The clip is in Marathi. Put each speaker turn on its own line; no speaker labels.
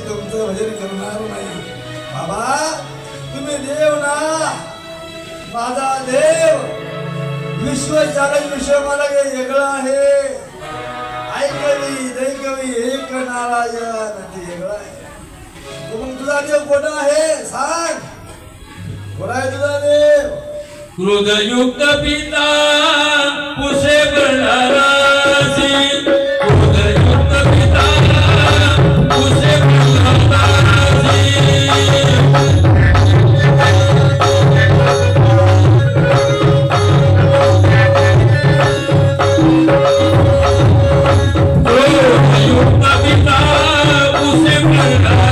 तुमचं भजन करणार नाही बाबा तुम्ही देव ना माझा देव विश्व चालक विश्व मला वेगळा आहे ऐकवी दैकवी एक नारायण वेगळा आहे मग तुझा देव कोणता आहे सांग कोण आहे तुझा देव
क्रोधयुक्त पिता पुसे प्रणारासी क्रोधयुक्त पिता पुसे प्रणारासी क्रोधयुक्त पिता पुसे प्रणारासी